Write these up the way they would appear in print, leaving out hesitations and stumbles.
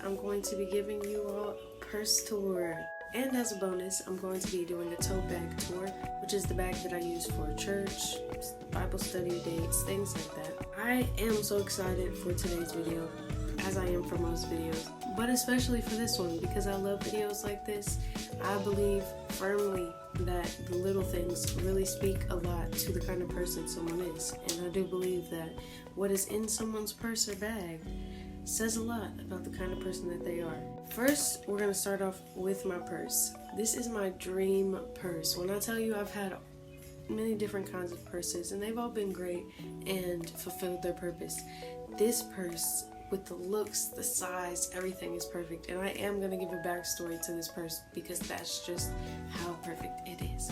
I'm going to be giving you all a purse tour. And as a bonus, I'm going to be doing a tote bag tour, which is the bag that I use for church, Bible study dates, things like that. I am so excited for today's video, as I am for most videos, but especially for this one because I love videos like this. I believe firmly that the little things really speak a lot to the kind of person someone is, and I do believe that what is in someone's purse or bag says a lot about the kind of person that they are. First, we're going to start off with my purse. This is my dream purse. When I tell you I've had many different kinds of purses and they've all been great and fulfilled their purpose, this purse, with the looks, the size, everything is perfect. And I am going to give a backstory to this purse because that's just how perfect it is.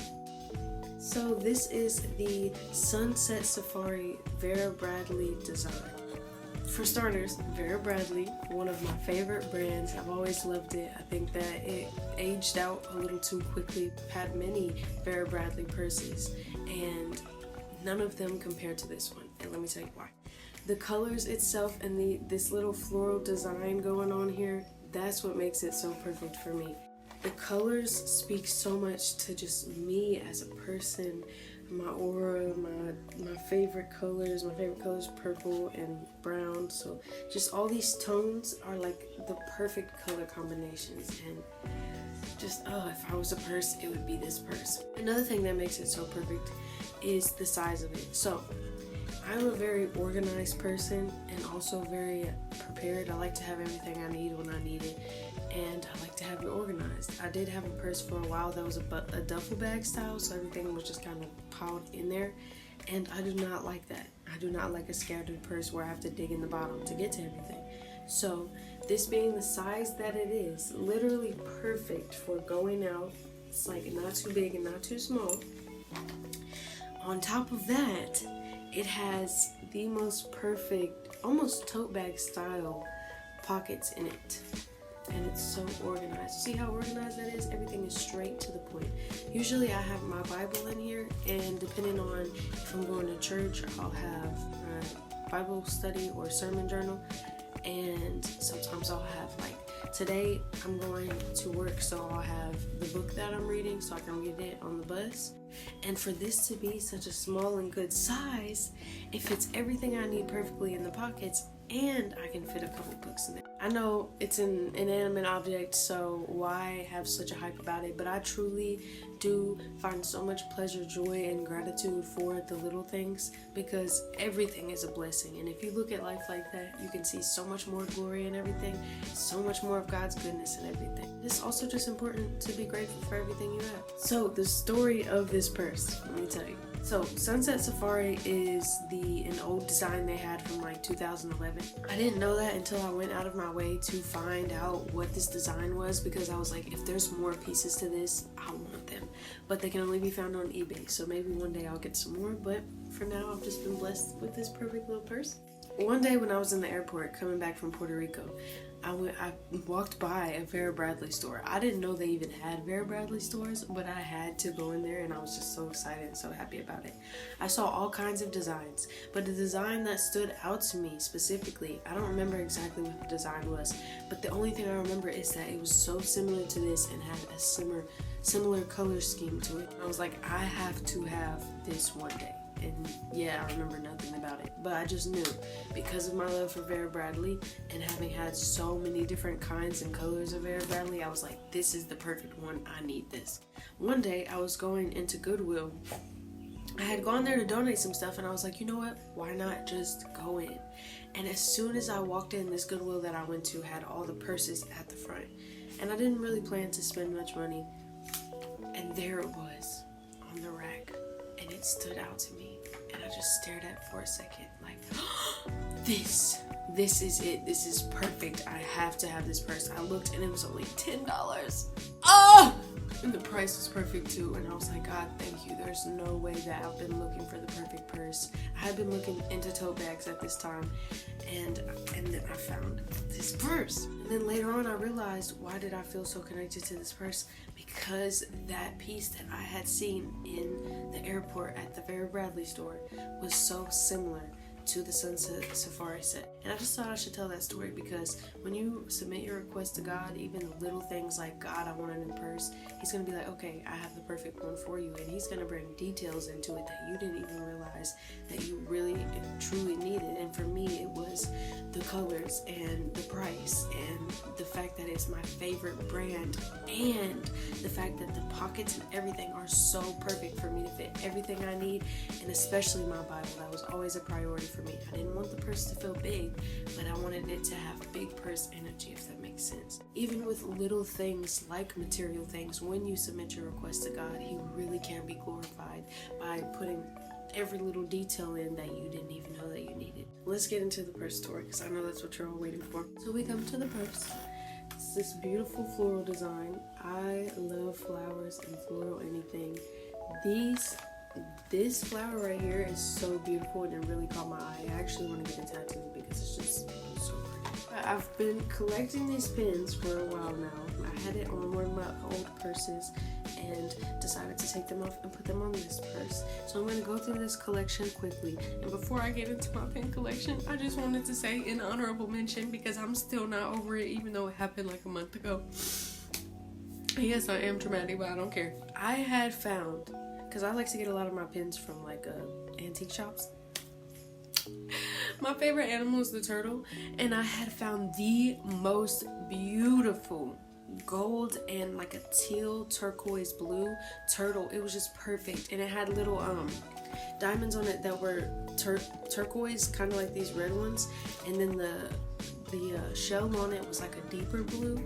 So this is the Sunset Safari Vera Bradley design. For starters, Vera Bradley, one of my favorite brands. I've always loved it. I think that it aged out a little too quickly. I've had many Vera Bradley purses and none of them compared to this one. And let me tell you why. The colors itself and this little floral design going on here, that's what makes it so perfect for me. The colors speak so much to just me as a person, my aura, my favorite colors. My favorite colors purple and brown, so just all these tones are like the perfect color combinations, and just if I was a purse, it would be this purse. Another thing that makes it so perfect is the size of it. So I'm a very organized person and also very prepared. I like to have everything I need when I need it, and I like to have it organized. I did have a purse for a while that was a duffel bag style, so everything was just kind of piled in there, and I do not like that. I do not like a scattered purse where I have to dig in the bottom to get to everything. So this being the size that it is, literally perfect for going out. It's like not too big and not too small. On top of that, it has the most perfect, almost tote bag style pockets in it. And it's so organized. See how organized that is? Everything is straight to the point. Usually I have my Bible in here, and depending on if I'm going to church, I'll have a Bible study or sermon journal. And sometimes I'll have, like, today I'm going to work, so I'll have the book that I'm reading so I can read it on the bus. And for this to be such a small and good size, it fits everything I need perfectly in the pockets, and I can fit a couple books in there. I know it's an inanimate object, so why have such a hype about it? But I truly do find so much pleasure, joy, and gratitude for the little things, because everything is a blessing. And if you look at life like that, you can see so much more glory in everything, so much more of God's goodness in everything. It's also just important to be grateful for everything you have. So the story of this purse, let me tell you. So Sunset Safari is an old design they had from like 2011. I didn't know that until I went out of my way to find out what this design was, because I was like, if there's more pieces to this, I want them. But they can only be found on eBay, so maybe one day I'll get some more, but for now I've just been blessed with this perfect little purse. One day when I was in the airport coming back from Puerto Rico, I walked by a Vera Bradley store. I didn't know they even had Vera Bradley stores, but I had to go in there, and I was just so excited and so happy about it. I saw all kinds of designs, but the design that stood out to me specifically, I don't remember exactly what the design was, but the only thing I remember is that it was so similar to this and had a similar color scheme to it. I was like, I have to have this one day. And yeah, I remember nothing about it, but I just knew, because of my love for Vera Bradley and having had so many different kinds and colors of Vera Bradley, I was like, this is the perfect one. I need this. One day I was going into Goodwill. I had gone there to donate some stuff, and I was like, you know what, why not just go in? And as soon as I walked in, this Goodwill that I went to had all the purses at the front, and I didn't really plan to spend much money, and there it was on the rack, and it stood out to me. And I just stared at it for a second, like, this is it. This is perfect. I have to have this purse. I looked, and it was only $10. Oh! And the price was perfect too. And I was like, God, thank you. There's no way that I've been looking for the perfect purse. I had been looking into tote bags at this time, and then I found this purse. And then later on, I realized, why did I feel so connected to this purse? Because that piece that I had seen in the airport at the Vera Bradley store was so similar to the sunset safari set. And I just thought I should tell that story because when you submit your request to God, even the little things like, God, I want a new purse, he's going to be like, okay, I have the perfect one for you. And he's going to bring details into it that you didn't even realize that you really and truly needed. And for me, it was the colors and the price and the fact that it's my favorite brand and the fact that the pockets and everything are so perfect for me to fit everything I need, and especially my Bible. That was always a priority for me. I didn't want the purse to feel big, but I wanted it to have big purse energy, if that makes sense. Even with little things like material things, when you submit your request to God, he really can be glorified by putting every little detail in that you didn't even know that you needed. Let's get into the purse story because I know that's what you're all waiting for. So we come to the purse. It's this beautiful floral design. I love flowers and floral anything. This flower right here is so beautiful and it really caught my eye. I actually want to get a tattoo because it's just so pretty. I've been collecting these pins for a while now. I had it on one of my old purses and decided to take them off and put them on this purse. So I'm going to go through this collection quickly. And before I get into my pin collection, I just wanted to say an honorable mention because I'm still not over it even though it happened like a month ago. Yes, I am dramatic, but I don't care. I had found, because I like to get a lot of my pins from like antique shops. My favorite animal is the turtle, and I had found the most beautiful gold and like a teal turquoise blue turtle. It was just perfect, and it had little diamonds on it that were turquoise, kind of like these red ones, and then the shell on it was like a deeper blue.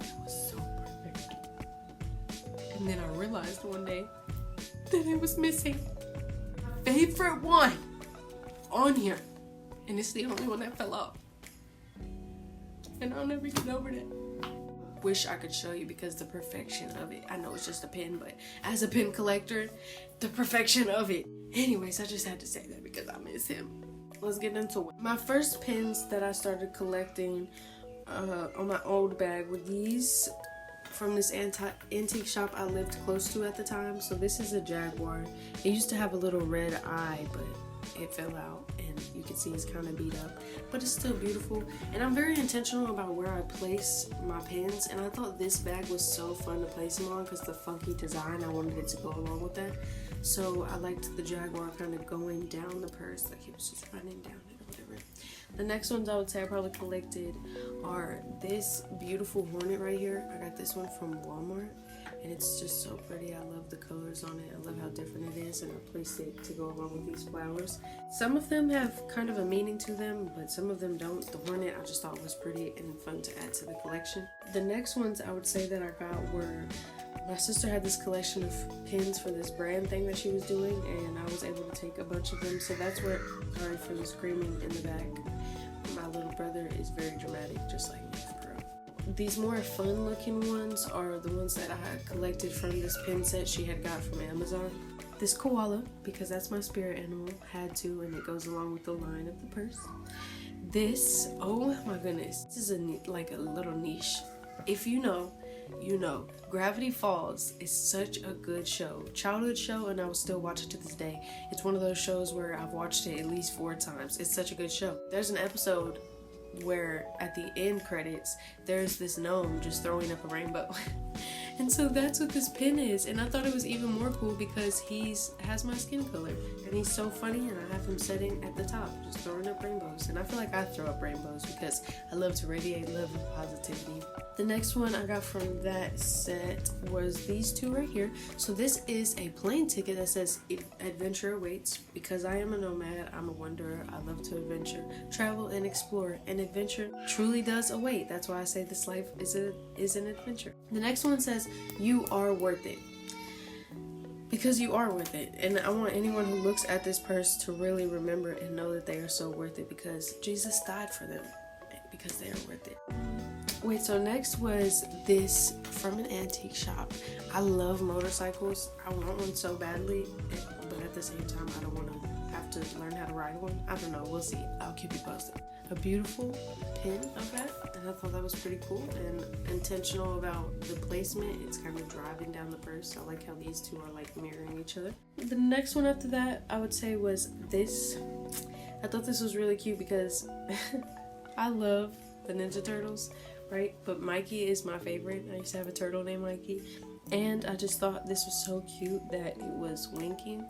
It was so perfect. And then I realized one day that it was missing my favorite one on here, and it's the only one that fell off, and I'll never get over that. Wish I could show you because the perfection of it. I know it's just a pin, but as a pin collector, the perfection of it. Anyways, I just had to say that because I miss him. Let's get into it. My first pins that I started collecting on my old bag were these from this antique shop I lived close to at the time. So this is a jaguar. It used to have a little red eye, but it fell out and you can see it's kind of beat up, but it's still beautiful. And I'm very intentional about where I place my pins, and I thought this bag was so fun to place them on because the funky design, I wanted it to go along with that. So I liked the jaguar kind of going down the purse, like it was just running down it or whatever. The next ones I would say I probably collected are this beautiful hornet right here. I got this one from Walmart, and it's just so pretty. I love the colors on it. I love how different it is, and I placed it to go along with these flowers. Some of them have kind of a meaning to them, but some of them don't. The hornet I just thought was pretty and fun to add to the collection. The next ones I would say that I got were, my sister had this collection of pins for this brand thing that she was doing, and I was able to take a bunch of them. So that's where, sorry for the screaming in the back. My little brother is very dramatic, just like me, for real. These more fun looking ones are the ones that I had collected from this pin set she had got from Amazon. This koala, because that's my spirit animal, had to, and it goes along with the line of the purse. This, oh my goodness, this is like a little niche. If you know, you know. Gravity Falls is such a good show. Childhood show, and I will still watch it to this day. It's one of those shows where I've watched it at least 4 times. It's such a good show. There's an episode where at the end credits, there's this gnome just throwing up a rainbow. And so that's what this pin is, and I thought it was even more cool because has my skin color, and he's so funny, and I have him sitting at the top just throwing up rainbows. And I feel like I throw up rainbows because I love to radiate love and positivity. The next one I got from that set was these two right here. So this is a plane ticket that says adventure awaits. Because I am a nomad, I'm a wanderer, I love to adventure, travel and explore, and adventure truly does await. That's why I say this life is an adventure. The next one says you are worth it. Because you are worth it. And I want anyone who looks at this purse to really remember and know that they are so worth it because Jesus died for them, because they are worth it. Wait, so next was this from an antique shop. I love motorcycles. I want one so badly, but at the same time, I don't want to have to learn how to ride one. I don't know. We'll see. I'll keep you posted. A beautiful pin of that, and I thought that was pretty cool and intentional about the placement. It's kind of driving down the purse. I like how these two are like mirroring each other. The next one after that I would say was this. I thought this was really cute because I love the Ninja Turtles, right? But Mikey is my favorite. I used to have a turtle named Mikey, and I just thought this was so cute that it was winking.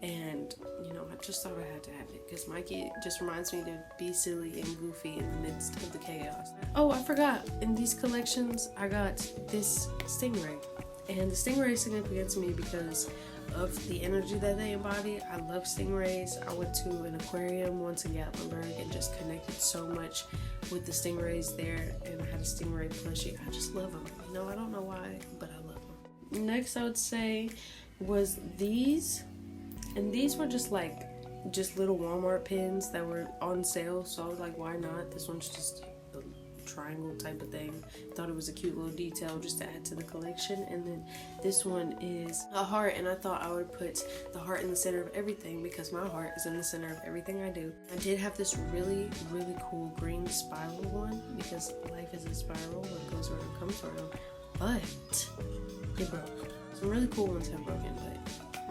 And, you know, I just thought I had to have it because Mikey just reminds me to be silly and goofy in the midst of the chaos. Oh, I forgot. In these collections, I got this stingray. And the stingray is significant to me because of the energy that they embody. I love stingrays. I went to an aquarium once in Gatlinburg and just connected so much with the stingrays there. And I had a stingray plushie. I just love them. You know, I don't know why, but I love them. Next, I would say was these. And these were just little Walmart pins that were on sale. So I was like, why not? This one's just a triangle type of thing. Thought it was a cute little detail just to add to the collection. And then this one is a heart. And I thought I would put the heart in the center of everything because my heart is in the center of everything I do. I did have this really, really cool green spiral one because life is a spiral. What goes around comes around. But it broke. Some really cool ones have broken, but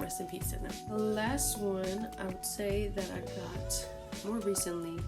rest in peace to them. The last one I would say that I got more recently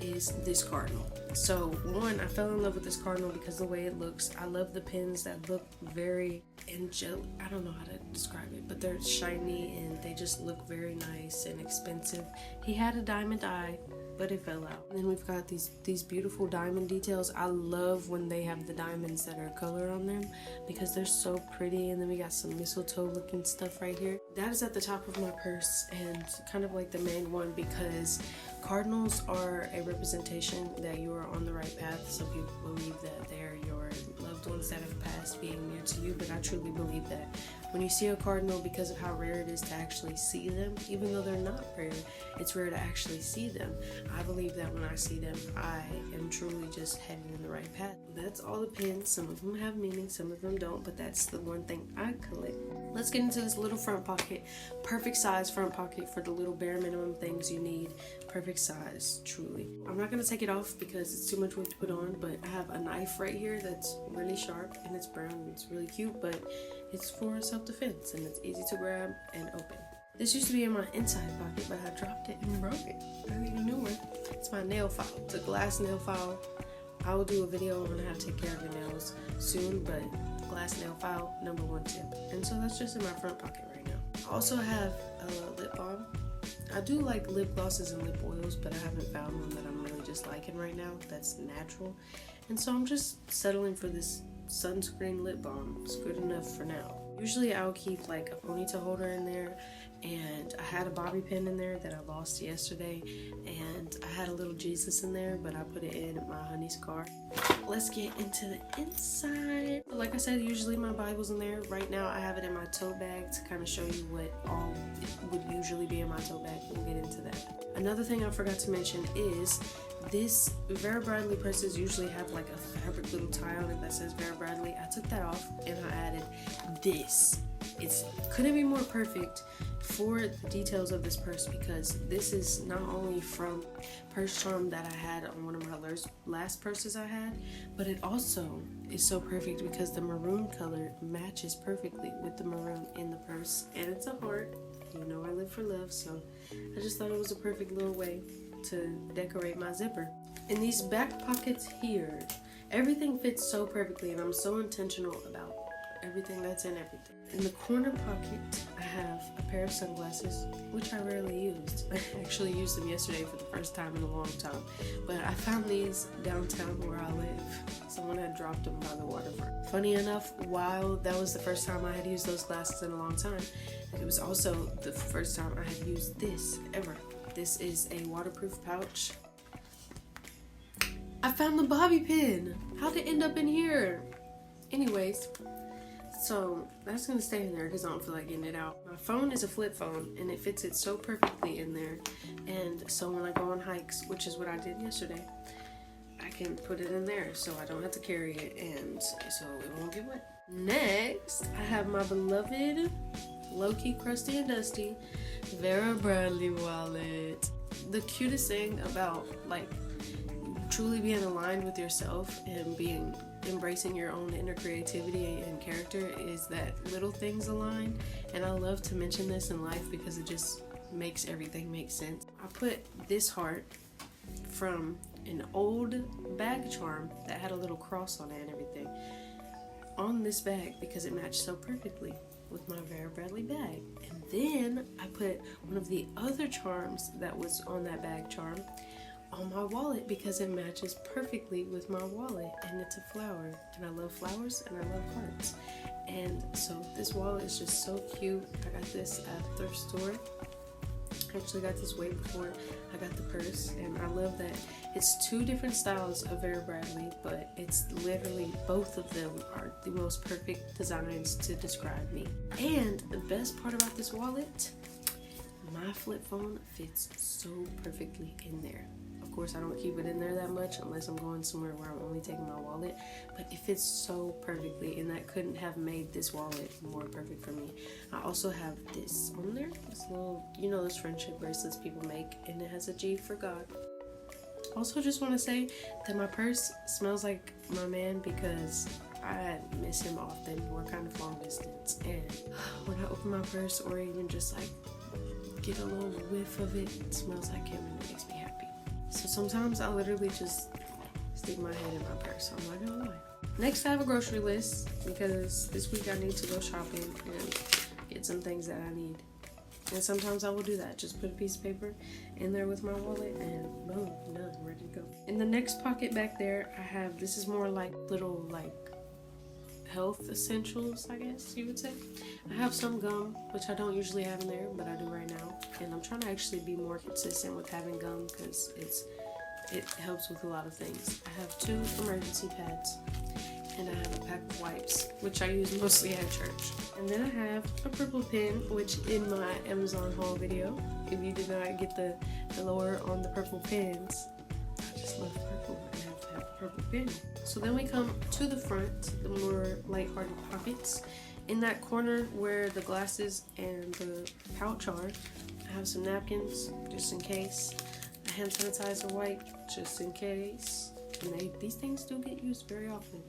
is this cardinal. So one, I fell in love with this cardinal because of the way it looks. I love the pins that look very angelic. I don't know how to describe it, but they're shiny and they just look very nice and expensive. He had a diamond eye, but it fell out. And then we've got these beautiful diamond details. I love when they have the diamonds that are color on them because they're so pretty. And then we got some mistletoe looking stuff right here. That is at the top of my purse and kind of like the main one because cardinals are a representation that you are on the right path. Some people believe that they're your loved ones that have passed being near to you, but I truly believe that when you see a cardinal, because of how rare it is to actually see them, even though they're not rare, it's rare to actually see them. I believe that when I see them, I am truly just headed in the right path. That's all the pins. Some of them have meaning, some of them don't, but that's the one thing I collect. Let's get into this little front pocket. Perfect size front pocket for the little bare minimum things you need. Perfect size, truly. I'm not going to take it off because it's too much weight to put on, but I have a knife right here that's really sharp and it's brown and it's really cute, but it's for self-defense and it's easy to grab and open. This used to be in my inside pocket, but I dropped it and broke it. I need a new one. It's my nail file. It's a glass nail file. I will do a video on how to take care of your nails soon, but glass nail file, #1 tip. And so that's just in my front pocket right now. I also have a lip balm. I do like lip glosses and lip oils, but I haven't found one that I'm really just liking right now that's natural. And so I'm just settling for this sunscreen lip balm. It's good enough for now. Usually I'll keep like a ponytail holder in there, and I had a bobby pin in there that I lost yesterday, and I had a little Jesus in there, but I put it in my honey's car. Let's get into the inside. Like I said, usually my Bible's in there. Right now I have it in my tote bag to kind of show you what all would usually be in my tote bag. We'll get into that. Another thing I forgot to mention is this Vera Bradley purses usually have like a fabric little tie on it that says Vera Bradley. I took that off and I added this. It couldn't be more perfect for the details of this purse because this is not only from purse charm that I had on one of my last purses I had, but it also is so perfect because the maroon color matches perfectly with the maroon in the purse, and it's a heart. You know I live for love, so I just thought it was a perfect little way to decorate my zipper. In these back pockets here, everything fits so perfectly, and I'm so intentional about everything that's in everything. In the corner pocket, I have a pair of sunglasses, which I rarely used. I actually used them yesterday for the first time in a long time, but I found these downtown where I live. Someone had dropped them by the waterfront. Funny enough, while that was the first time I had used those glasses in a long time, it was also the first time I had used this ever. This is a waterproof pouch. I found the bobby pin. How'd it end up in here? Anyways, so that's gonna stay in there because I don't feel like getting it out. My phone is a flip phone and it fits it so perfectly in there. And so when I go on hikes, which is what I did yesterday, I can put it in there so I don't have to carry it and so it won't get wet. Next, I have my beloved, low-key crusty and dusty Vera Bradley wallet. The cutest thing about like truly being aligned with yourself and embracing your own inner creativity and character is that little things align. And I love to mention this in life because it just makes everything make sense. I put this heart from an old bag charm that had a little cross on it and everything on this bag because it matched so perfectly with my Vera Bradley bag. And then I put one of the other charms that was on that bag charm on my wallet because it matches perfectly with my wallet, and it's a flower, and I love flowers and I love hearts. And so this wallet is just so cute. I got this at a thrift store. I actually got this way before I got the purse, and I love that it's two different styles of Vera Bradley, but it's literally both of them are the most perfect designs to describe me. And the best part about this wallet, my flip phone fits so perfectly in there. Of course, I don't keep it in there that much unless I'm going somewhere where I'm only taking my wallet, but it fits so perfectly, and that couldn't have made this wallet more perfect for me. I also have this on there, this little, you know, those friendship bracelets people make, and it has a G for God. Also, just want to say that my purse smells like my man because I miss him often. We're kind of long distance, and when I open my purse or even just like get a little whiff of it, it smells like him and it makes me happy. So sometimes I literally just stick my head in my purse. I'm not gonna lie. Next, I have a grocery list because this week I need to go shopping and get some things that I need. And sometimes I will do that. Just put a piece of paper in there with my wallet and boom, done, ready to go. In the next pocket back there, I have, this is more like little like health essentials, I guess you would say. I have some gum, which I don't usually have in there, but I do right now. And I'm trying to actually be more consistent with having gum because it helps with a lot of things. I have 2 emergency pads, and I have a pack of wipes, which I use mostly at church. And then I have a purple pen, which in my Amazon haul video, if you did not get the lower on the purple pens, I just love purple and I have to have a purple pen. So then we come to the front, the more lighthearted pockets. In that corner where the glasses and the pouch are, I have some napkins just in case, a hand sanitizer wipe just in case, and these things do get used very often.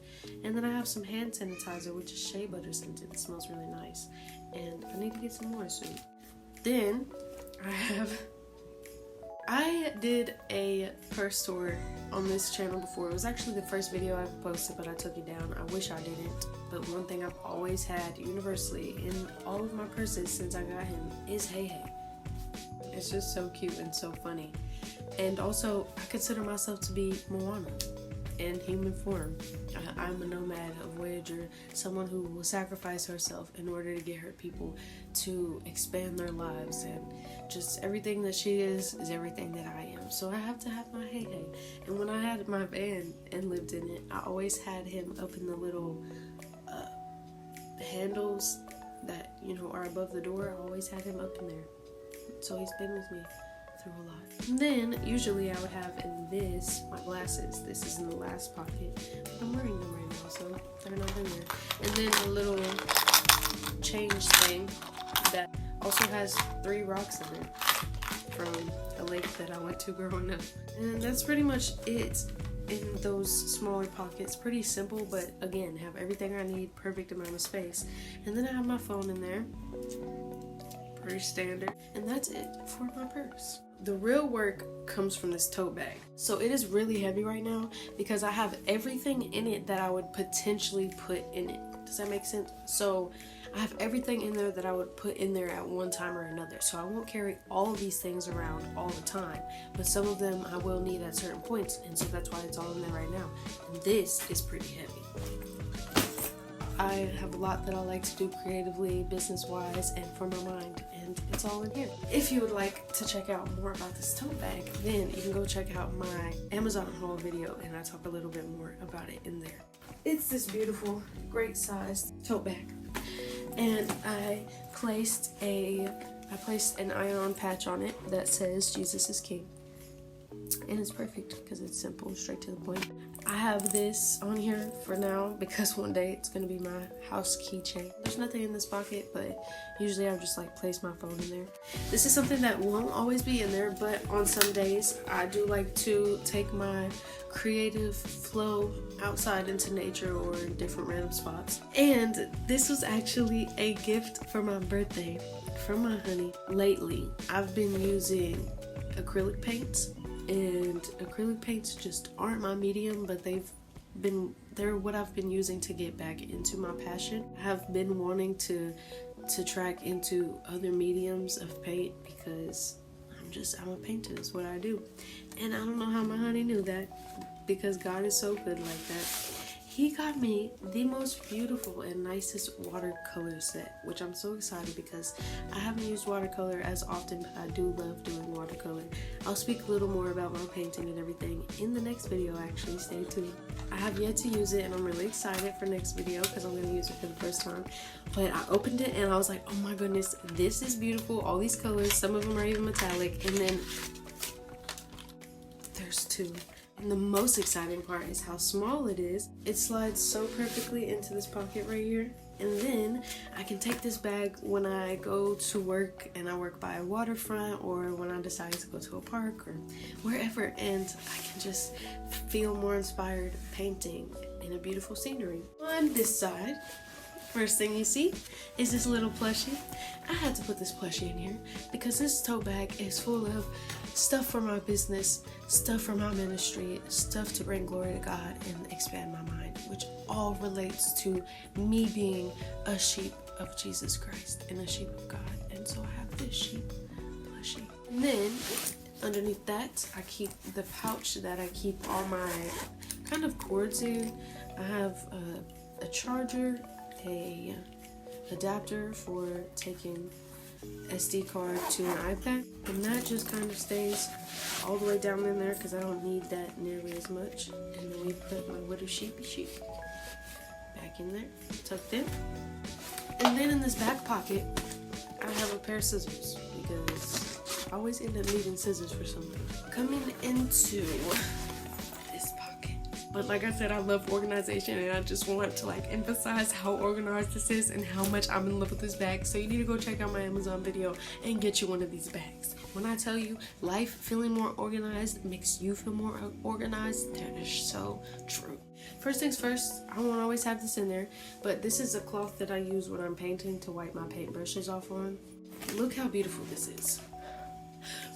And then I have some hand sanitizer, which is shea butter scented. It smells really nice, and I need to get some more soon. Then I did a purse tour on this channel before. It was actually the first video I ever posted, but I took it down. I wish I didn't. But one thing I've always had universally in all of my purses since I got him is Hey Hey. It's just so cute and so funny. And also, I consider myself to be Moana in human form. I'm a nomad, a voyager, someone who will sacrifice herself in order to get her people to expand their lives, and just everything that she is everything that I am. So I have to have my Hey Hey. And when I had my van and lived in it, I always had him up in the little handles that, you know, are above the door. I always had him up in there. So he's been with me through a lot. And then usually I would have in this my glasses. This is in the last pocket, but I'm wearing them right now, so they're not in there. And then a little change thing that also has 3 rocks in it from a lake that I went to growing up. And that's pretty much it in those smaller pockets. Pretty simple, but again, have everything I need, perfect amount of space. And then I have my phone in there. Pretty standard. And that's it for my purse. The real work comes from this tote bag. So it is really heavy right now because I have everything in it that I would potentially put in it. Does that make sense? So I have everything in there that I would put in there at one time or another. So I won't carry all of these things around all the time, but some of them I will need at certain points, and so that's why it's all in there right now. And this is pretty heavy. I have a lot that I like to do creatively, business-wise, and for my mind, and it's all in here. If you would like to check out more about this tote bag, then you can go check out my Amazon haul video, and I talk a little bit more about it in there. It's this beautiful, great sized tote bag, and I placed an iron patch on it that says Jesus is King. And it's perfect because it's simple, straight to the point. I have this on here for now because one day it's gonna be my house keychain. There's nothing in this pocket, but usually I'll just like place my phone in there. This is something that won't always be in there, but on some days I do like to take my creative flow outside into nature or in different random spots. And this was actually a gift for my birthday from my honey. Lately, I've been using acrylic paints, and acrylic paints just aren't my medium, but they're what I've been using to get back into my passion. I have been wanting to track into other mediums of paint because I'm a painter, is what I do. And I don't know how my honey knew that, because God is so good like that. He got me the most beautiful and nicest watercolor set, which I'm so excited because I haven't used watercolor as often, but I do love doing watercolor. I'll speak a little more about my painting and everything in the next video, actually. Stay tuned. I have yet to use it, and I'm really excited for next video because I'm going to use it for the first time. But I opened it and I was like, oh my goodness, this is beautiful. All these colors, some of them are even metallic, and then there's two. And the most exciting part is how small it is. It slides so perfectly into this pocket right here. And then I can take this bag when I go to work and I work by a waterfront, or when I decide to go to a park or wherever, and I can just feel more inspired painting in a beautiful scenery. On this side, first thing you see is this little plushie. I had to put this plushie in here because this tote bag is full of stuff for my business, stuff for my ministry, stuff to bring glory to God and expand my mind, which all relates to me being a sheep of Jesus Christ and a sheep of God. And so I have this sheep plushie. And then underneath that, I keep the pouch that I keep all my kind of cords in. I have a charger, a adapter for taking SD card to an iPad, and that just kind of stays all the way down in there because I don't need that nearly as much. And then we put my little sheepy sheep back in there, tucked in. And then in this back pocket, I have a pair of scissors because I always end up needing scissors for something. Coming into this pocket. But like I said, I love organization, and I just want to like emphasize how organized this is and how much I'm in love with this bag. So you need to go check out my Amazon video and get you one of these bags. When I tell you life feeling more organized makes you feel more organized, that is so true. First things first, I won't always have this in there, but this is a cloth that I use when I'm painting to wipe my paintbrushes off on. Look how beautiful this is.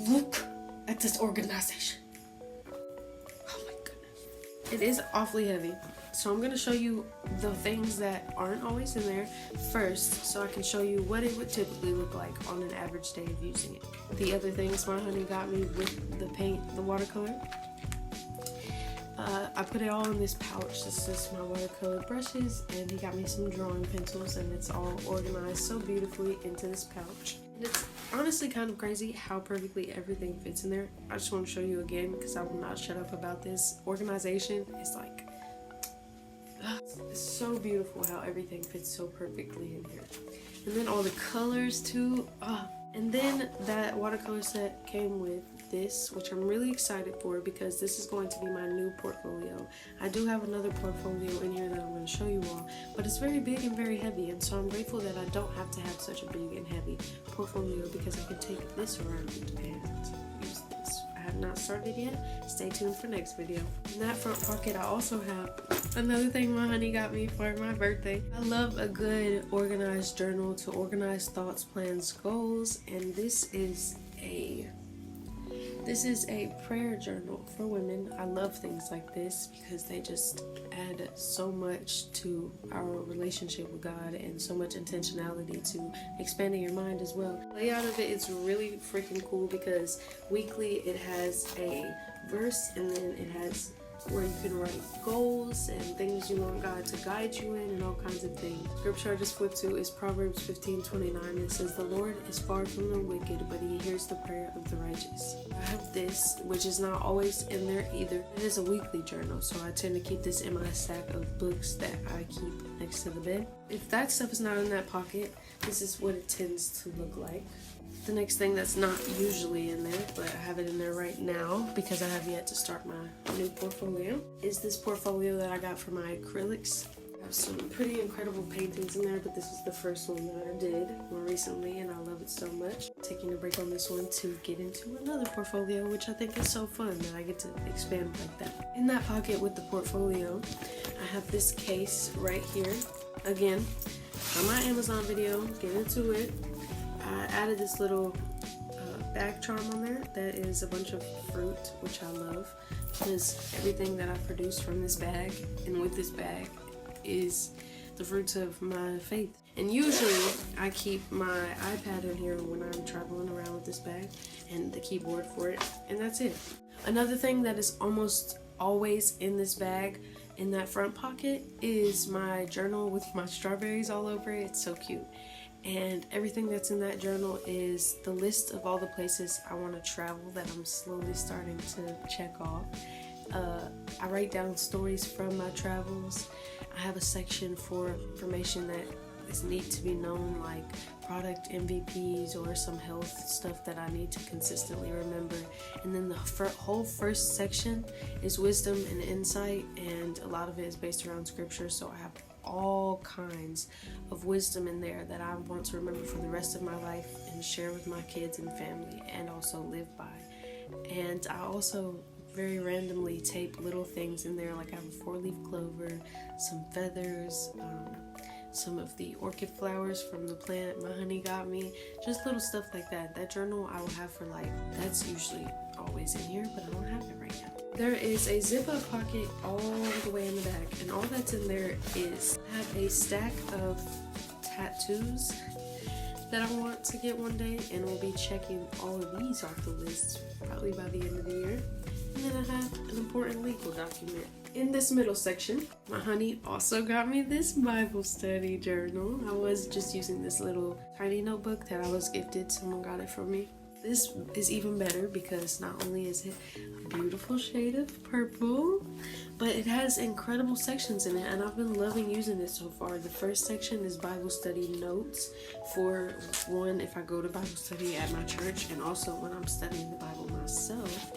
Look at this organization. It is awfully heavy, so I'm going to show you the things that aren't always in there first, so I can show you what it would typically look like on an average day of using it. The other things my honey got me with the paint, the watercolor, I put it all in this pouch. This is my watercolor brushes, and he got me some drawing pencils, and it's all organized so beautifully into this pouch. And it's honestly kind of crazy how perfectly everything fits in there. I just want to show you again because I will not shut up about this. Organization is like, it's so beautiful how everything fits so perfectly in here. And then all the colors too. And then that watercolor set came with this, which I'm really excited for because this is going to be my new portfolio. I do have another portfolio in here that I'm going to show you all, but it's very big and very heavy, and so I'm grateful that I don't have to have such a big and heavy portfolio because I can take this around and use this. I have not started yet. Stay tuned for next video. In that front pocket, I also have another thing my honey got me for my birthday. I love a good organized journal to organize thoughts, plans, goals, and this is a prayer journal for women. I love things like this because they just add so much to our relationship with God and so much intentionality to expanding your mind as well. The layout of it is really freaking cool because weekly it has a verse, and then it has where you can write goals and things you want God to guide you in and all kinds of things. Scripture I just flipped to is Proverbs 15:29. It says, "The Lord is far from the wicked, but he hears the prayer of the righteous." I have this, which is not always in there either. It is a weekly journal, so I tend to keep this in my stack of books that I keep next to the bed. If that stuff is not in that pocket, this is what it tends to look like. The next thing that's not usually in there, but I have it in there right now because I have yet to start my new portfolio, is this portfolio that I got for my acrylics. I have some pretty incredible paintings in there, but this is the first one that I did more recently and I love it so much. Taking a break on this one to get into another portfolio, which I think is so fun that I get to expand like that. In that pocket with the portfolio, I have this case right here. Again, from my Amazon video, get into it. I added this little bag charm on there that is a bunch of fruit, which I love, because everything that I produce from this bag and with this bag is the fruits of my faith. And usually I keep my iPad in here when I'm traveling around with this bag and the keyboard for it, and that's it. Another thing that is almost always in this bag in that front pocket is my journal with my strawberries all over it. It's so cute. And everything that's in that journal is the list of all the places I want to travel that I'm slowly starting to check off. I write down stories from my travels. I have a section for information that is neat to be known, like product MVPs or some health stuff that I need to consistently remember. And then the whole first section is wisdom and insight, and a lot of it is based around scripture, so I have all kinds of wisdom in there that I want to remember for the rest of my life and share with my kids and family and also live by. And I also very randomly tape little things in there, like I have a 4-leaf clover, some feathers, some of the orchid flowers from the plant my honey got me, just little stuff like that. That journal I will have for life. That's usually always in here, but I don't have it right now. There is a zip-up pocket all the way in the back, and all that's in there is I have a stack of tattoos that I want to get one day, and we'll be checking all of these off the list probably by the end of the year. And then I have an important legal document. In this middle section, my honey also got me this Bible study journal. I was just using this little tiny notebook that I was gifted. Someone got it for me. This is even better because not only is it a beautiful shade of purple, but it has incredible sections in it, and I've been loving using it so far. The first section is Bible study notes for one if I go to Bible study at my church, and also when I'm studying the Bible myself.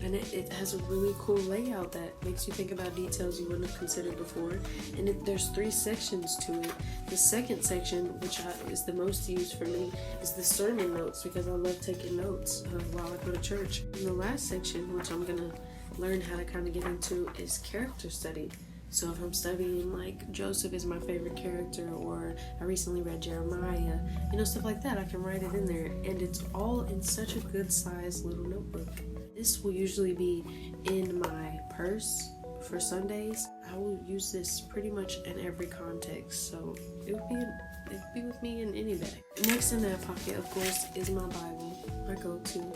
And it has a really cool layout that makes you think about details you wouldn't have considered before. And there's 3 sections to it. The second section, which is the most used for me, is the sermon notes, because I love taking notes while I go to church. And the last section, which I'm going to learn how to kind of get into, is character study. So if I'm studying, like, Joseph is my favorite character, or I recently read Jeremiah, stuff like that, I can write it in there. And it's all in such a good size little notebook. This will usually be in my purse for Sundays. I will use this pretty much in every context, so it'll be with me in any bag. Next in that pocket, of course, is my Bible, my go-to,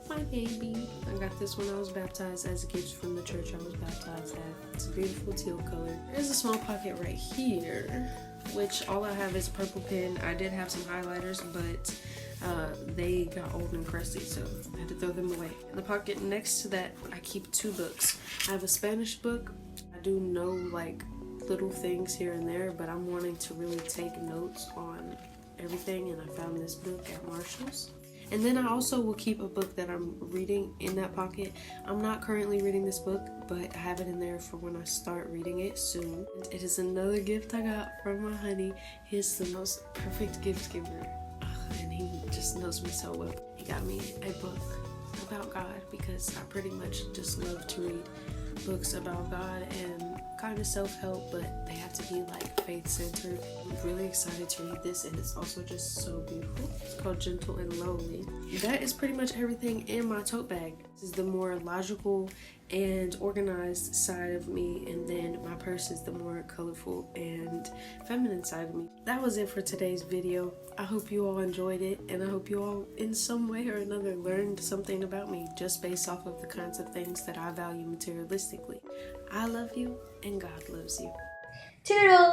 my baby. I got this when I was baptized as a gift from the church I was baptized at. It's a beautiful teal color. There's a small pocket right here, which all I have is a purple pen. I did have some highlighters, but they got old and crusty, so I had to throw them away. In the pocket next to that, I keep 2 books. I have a Spanish book. I do know like little things here and there, but I'm wanting to really take notes on everything, and I found this book at Marshall's. And then I also will keep a book that I'm reading in that pocket. I'm not currently reading this book, but I have it in there for when I start reading it soon. And it is another gift I got from my honey. He is the most perfect gift giver. And he just knows me so well. He got me a book about God because I pretty much just love to read books about God and kind of self-help, but they have to be like faith-centered. I'm really excited to read this, and it's also just so beautiful. It's called Gentle and Lowly. That is pretty much everything in my tote bag. This is the more logical and organized side of me, and then my purse is the more colorful and feminine side of me. That was it for today's video. I hope you all enjoyed it, and I hope you all in some way or another learned something about me just based off of the kinds of things that I value materialistically. I love you, and God loves you. Toodles!